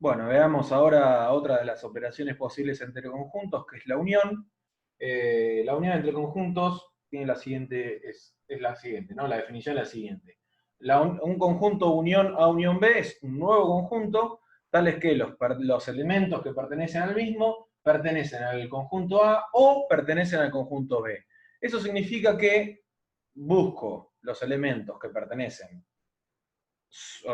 Bueno, veamos ahora otra de las operaciones posibles entre conjuntos, que es la unión. La unión entre conjuntos tiene la siguiente, es la siguiente, ¿no? La definición es la siguiente. Un conjunto unión A unión B es un nuevo conjunto, tales que los elementos que pertenecen al mismo pertenecen al conjunto A o pertenecen al conjunto B. Eso significa que busco los elementos que pertenecen,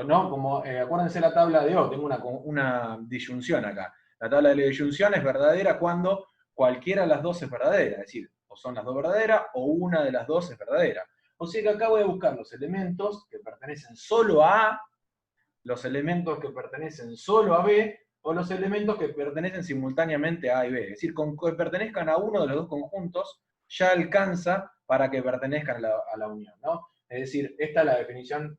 ¿no? Como, acuérdense la tabla de O, tengo una disyunción acá. La tabla de la disyunción es verdadera cuando cualquiera de las dos es verdadera, es decir, o son las dos verdaderas o una de las dos es verdadera. O sea que acá voy a buscar los elementos que pertenecen solo a A, los elementos que pertenecen solo a B, o los elementos que pertenecen simultáneamente a A y B. Es decir, con que pertenezcan a uno de los dos conjuntos ya alcanza para que pertenezcan a la unión, ¿no? Es decir, esta es la definición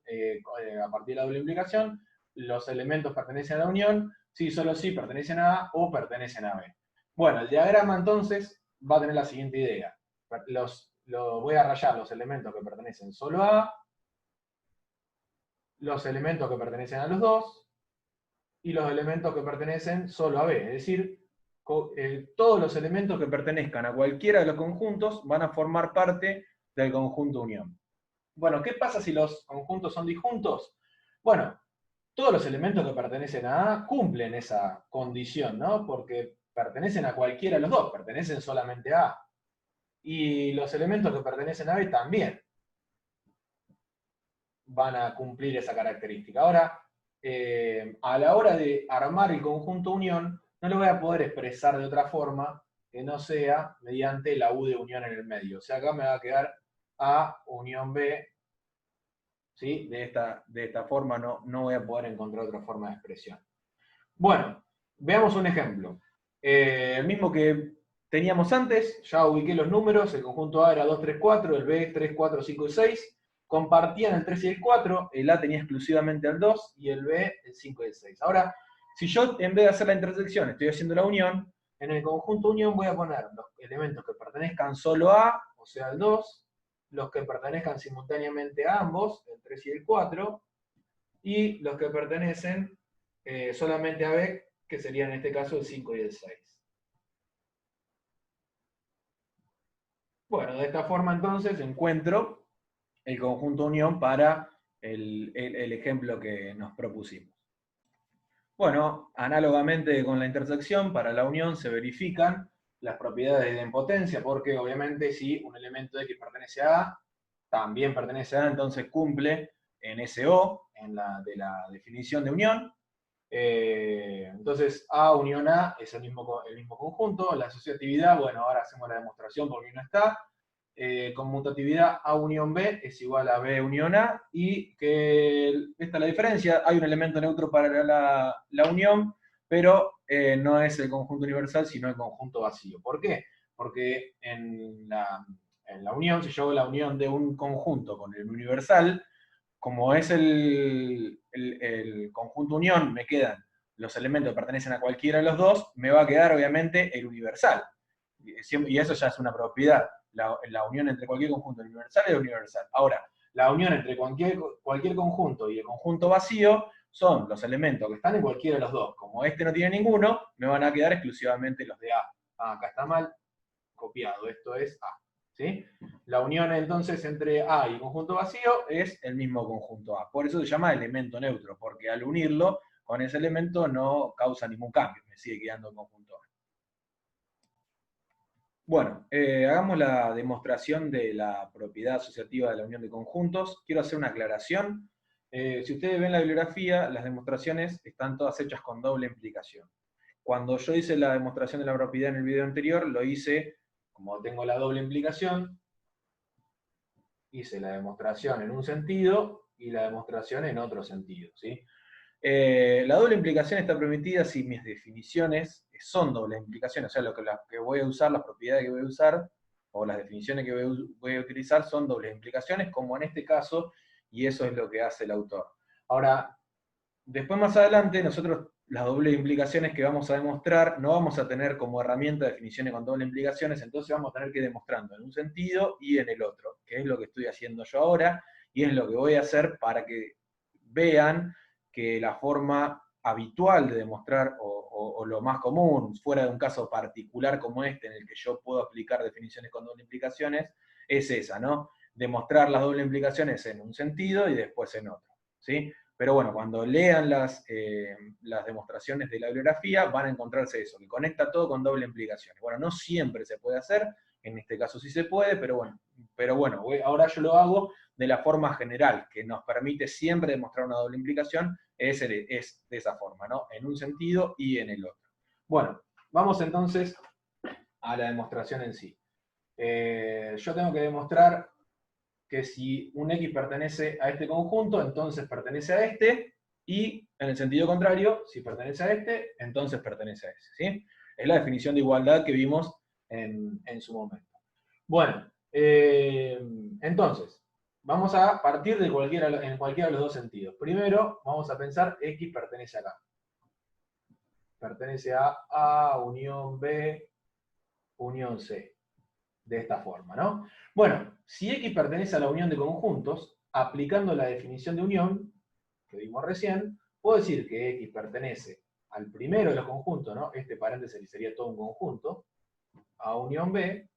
a partir de la doble implicación. Los elementos pertenecen a la unión, sí, solo sí pertenecen a A o pertenecen a B. Bueno, el diagrama entonces va a tener la siguiente idea. Voy a rayar los elementos que pertenecen solo a A, los elementos que pertenecen a los dos, y los elementos que pertenecen solo a B. Es decir, todos los elementos que pertenezcan a cualquiera de los conjuntos van a formar parte del conjunto unión. Bueno, ¿qué pasa si los conjuntos son disjuntos? Bueno, todos los elementos que pertenecen a A cumplen esa condición, ¿no? Porque pertenecen a cualquiera de los dos, pertenecen solamente a A. Y los elementos que pertenecen a B también van a cumplir esa característica. Ahora, a la hora de armar el conjunto unión, no lo voy a poder expresar de otra forma que no sea mediante la U de unión en el medio. O sea, acá me va a quedar A unión B, ¿sí? De esta forma no voy a poder encontrar otra forma de expresión. Bueno, veamos un ejemplo. El mismo que teníamos antes, ya ubiqué los números, el conjunto A era 2, 3, 4, el B 3, 4, 5 y 6, compartían el 3 y el 4, el A tenía exclusivamente el 2 y el B el 5 y el 6. Ahora, si yo en vez de hacer la intersección estoy haciendo la unión, en el conjunto unión voy a poner los elementos que pertenezcan solo a, o sea el 2, los que pertenezcan simultáneamente a ambos, el 3 y el 4, y los que pertenecen solamente a B, que serían en este caso el 5 y el 6. Bueno, de esta forma entonces encuentro el conjunto unión para el ejemplo que nos propusimos. Bueno, análogamente con la intersección, para la unión se verifican las propiedades de idempotencia, porque obviamente si un elemento X pertenece a A, también pertenece a A, entonces cumple en SO, de la definición de unión. Entonces, A unión A es el mismo conjunto. La asociatividad, bueno, ahora hacemos la demostración porque no está. Conmutatividad A unión B es igual a B unión A, y que esta es la diferencia, hay un elemento neutro para la unión, pero no es el conjunto universal, sino el conjunto vacío. ¿Por qué? Porque en la unión, si yo hago la unión de un conjunto con el universal, como es el conjunto unión, me quedan los elementos que pertenecen a cualquiera de los dos, me va a quedar obviamente el universal. Y eso ya es una propiedad. La unión entre cualquier conjunto universal es universal. Ahora, la unión entre cualquier conjunto y el conjunto vacío son los elementos que están en cualquiera de los dos. Como este no tiene ninguno, me van a quedar exclusivamente los de A. Ah, acá está mal copiado, esto es A. ¿Sí? La unión entonces entre A y conjunto vacío es el mismo conjunto A. Por eso se llama elemento neutro, porque al unirlo con ese elemento no causa ningún cambio, me sigue quedando el conjunto A. Bueno, hagamos la demostración de la propiedad asociativa de la unión de conjuntos. Quiero hacer una aclaración. Si ustedes ven la bibliografía, las demostraciones están todas hechas con doble implicación. Cuando yo hice la demostración de la propiedad en el video anterior, lo hice, como tengo la doble implicación, hice la demostración en un sentido y la demostración en otro sentido, ¿sí? La doble implicación está permitida si mis definiciones son doble implicación, o sea, las que voy a usar, las propiedades que voy a usar, o las definiciones que voy a utilizar son dobles implicaciones, como en este caso, y eso es lo que hace el autor. Ahora, después más adelante, nosotros las dobles implicaciones que vamos a demostrar, no vamos a tener como herramienta definiciones con doble implicaciones, entonces vamos a tener que ir demostrando en un sentido y en el otro, que es lo que estoy haciendo yo ahora, y es lo que voy a hacer para que vean que la forma habitual de demostrar, o lo más común, fuera de un caso particular como este, en el que yo puedo aplicar definiciones con doble implicaciones, es esa, ¿no? Demostrar las doble implicaciones en un sentido y después en otro, ¿sí? Pero bueno, cuando lean las demostraciones de la bibliografía, van a encontrarse eso, que conecta todo con doble implicaciones. Bueno, no siempre se puede hacer, en este caso sí se puede, pero bueno, ahora yo lo hago de la forma general, que nos permite siempre demostrar una doble implicación, es de esa forma, ¿no? En un sentido y en el otro. Bueno, vamos entonces a la demostración en sí. Yo tengo que demostrar que si un X pertenece a este conjunto, entonces pertenece a este, y en el sentido contrario, si pertenece a este, entonces pertenece a ese, ¿sí? Es la definición de igualdad que vimos en su momento. Bueno, entonces, vamos a partir de en cualquiera de los dos sentidos. Primero, vamos a pensar X pertenece acá. Pertenece a A, unión B, unión C. De esta forma, ¿no? Bueno, si X pertenece a la unión de conjuntos, aplicando la definición de unión, que vimos recién, puedo decir que X pertenece al primero de los conjuntos, ¿no? Este paréntesis sería todo un conjunto, a unión B,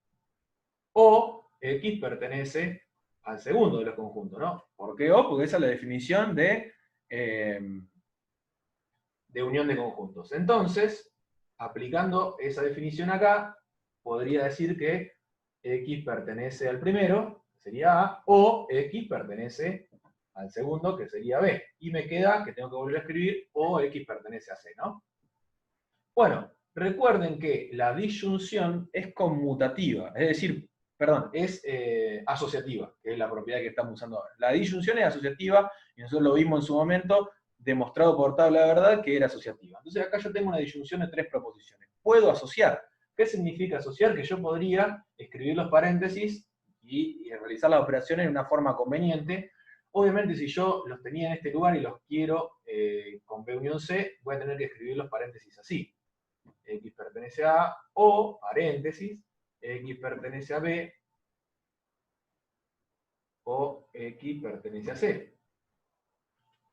o X pertenece al segundo de los conjuntos, ¿no? ¿Por qué O? Porque esa es la definición de unión de conjuntos. Entonces, aplicando esa definición acá, podría decir que X pertenece al primero, que sería A, o X pertenece al segundo, que sería B. Y me queda que tengo que volver a escribir o X pertenece a C, ¿no? Bueno, recuerden que la disyunción es conmutativa, es decir, perdón, es asociativa, que es la propiedad que estamos usando ahora. La disyunción es asociativa, y nosotros lo vimos en su momento, demostrado por tabla de verdad que era asociativa. Entonces acá yo tengo una disyunción de tres proposiciones. Puedo asociar. ¿Qué significa asociar? Que yo podría escribir los paréntesis y realizar las operaciones de una forma conveniente. Obviamente, si yo los tenía en este lugar y los quiero con B unión C, voy a tener que escribir los paréntesis así. X pertenece a A, o, paréntesis, X pertenece a B, o X pertenece a C.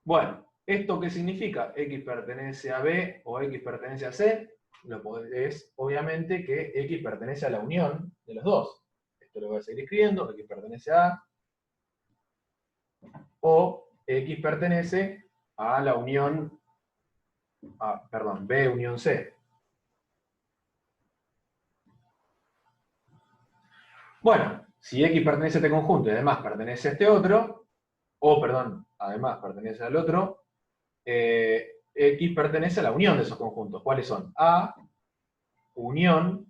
Bueno, ¿esto qué significa? X pertenece a B o X pertenece a C, es obviamente que X pertenece a la unión de los dos. Esto lo voy a seguir escribiendo, X pertenece a A, o X pertenece a la unión, B unión C. Bueno, si X pertenece a este conjunto y además pertenece a este otro, además pertenece al otro, X pertenece a la unión de esos conjuntos. ¿Cuáles son? A, unión,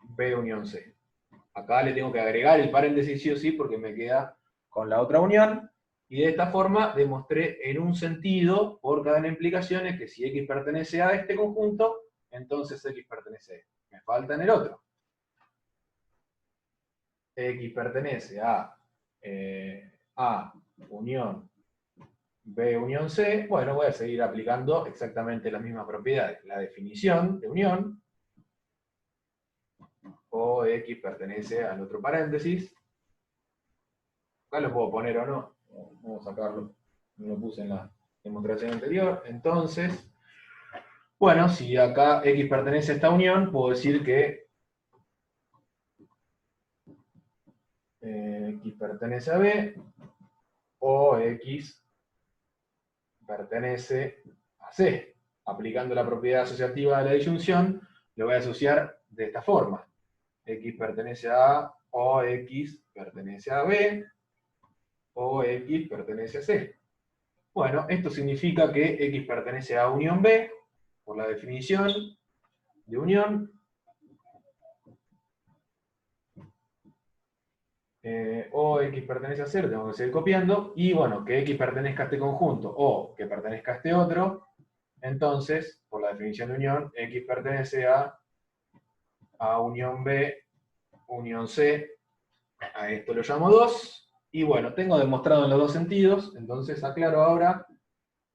B, unión C. Acá le tengo que agregar el paréntesis sí o sí porque me queda con la otra unión. Y de esta forma demostré en un sentido, por cadena de implicaciones, que si X pertenece a este conjunto, entonces X pertenece a este. Me falta en el otro. X pertenece a unión B unión C, bueno, voy a seguir aplicando exactamente las mismas propiedades. La definición de unión, o X pertenece al otro paréntesis. Acá lo puedo poner o no. Vamos a sacarlo. No lo puse en la demostración anterior. Entonces, bueno, si acá X pertenece a esta unión, puedo decir que X pertenece a B, o X pertenece a C. Aplicando la propiedad asociativa de la disyunción, lo voy a asociar de esta forma. X pertenece a A, o X pertenece a B, o X pertenece a C. Bueno, esto significa que X pertenece a unión B, por la definición de unión, o X pertenece a C, lo tengo que seguir copiando, y bueno, que X pertenezca a este conjunto, o que pertenezca a este otro, entonces, por la definición de unión, X pertenece a unión B, unión C, a esto lo llamo 2, y bueno, tengo demostrado en los dos sentidos, entonces aclaro ahora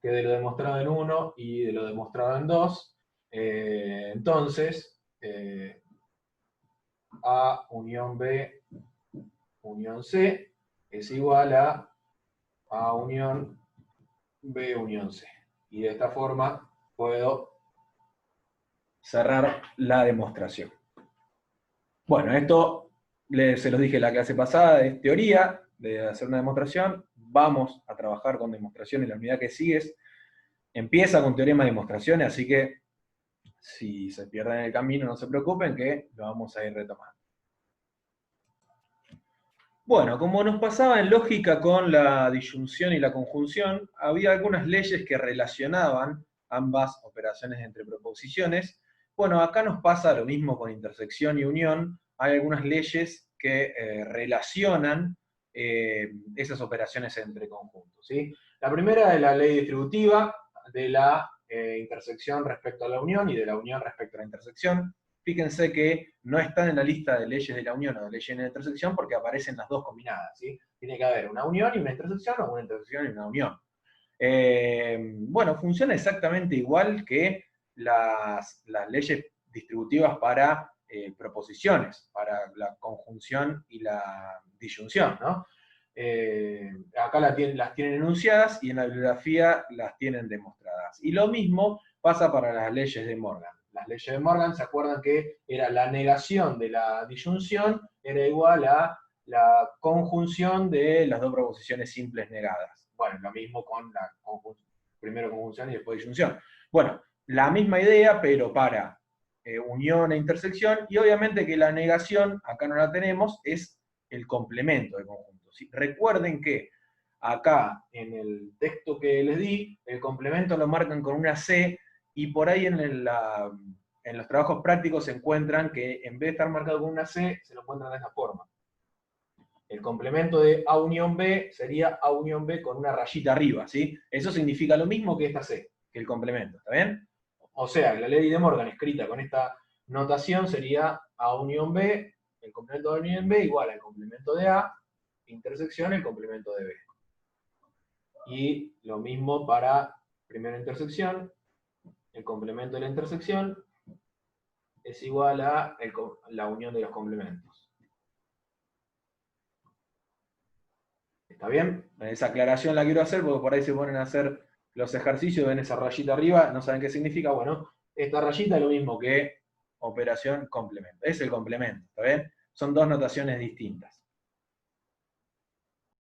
que de lo demostrado en 1 y de lo demostrado en 2, entonces, A unión B unión C es igual a unión B unión C. Y de esta forma puedo cerrar la demostración. Bueno, esto se los dije en la clase pasada, es teoría de hacer una demostración. Vamos a trabajar con demostración en la unidad que sigues. Empieza con teorema de demostraciones, así que si se pierden en el camino, no se preocupen, que lo vamos a ir retomando. Bueno, como nos pasaba en lógica con la disyunción y la conjunción, había algunas leyes que relacionaban ambas operaciones entre proposiciones. Bueno, acá nos pasa lo mismo con intersección y unión. Hay algunas leyes que relacionan esas operaciones entre conjuntos, ¿sí? La primera es la ley distributiva de la intersección respecto a la unión y de la unión respecto a la intersección. Fíjense que no están en la lista de leyes de la unión o de leyes de la intersección porque aparecen las dos combinadas, ¿sí? Tiene que haber una unión y una intersección, o una intersección y una unión. Bueno, funciona exactamente igual que las leyes distributivas para proposiciones, para la conjunción y la disyunción, ¿no? Acá las tienen enunciadas y en la bibliografía las tienen demostradas. Y lo mismo pasa para las leyes de Morgan. Las leyes de Morgan, ¿se acuerdan que era la negación de la disyunción era igual a la conjunción de las dos proposiciones simples negadas? Bueno, lo mismo con la primero conjunción y después disyunción. Bueno, la misma idea, pero para unión e intersección, y obviamente que la negación, acá no la tenemos, es el complemento del conjunto. ¿Sí? Recuerden que acá, en el texto que les di, el complemento lo marcan con una C, y por ahí en los trabajos prácticos se encuentran que en vez de estar marcado con una C, se lo encuentran de esta forma. El complemento de A unión B sería A unión B con una rayita arriba, ¿sí? Eso significa lo mismo que esta C, que el complemento, ¿está bien? O sea, la ley de Morgan escrita con esta notación sería A unión B, el complemento de A unión B igual al complemento de A, intersección, el complemento de B. Y lo mismo para primera intersección, el complemento de la intersección es igual a la unión de los complementos. ¿Está bien? Esa aclaración la quiero hacer porque por ahí se ponen a hacer los ejercicios, ven esa rayita arriba, no saben qué significa. Bueno, esta rayita es lo mismo que operación complemento. Es el complemento, ¿está bien? Son dos notaciones distintas.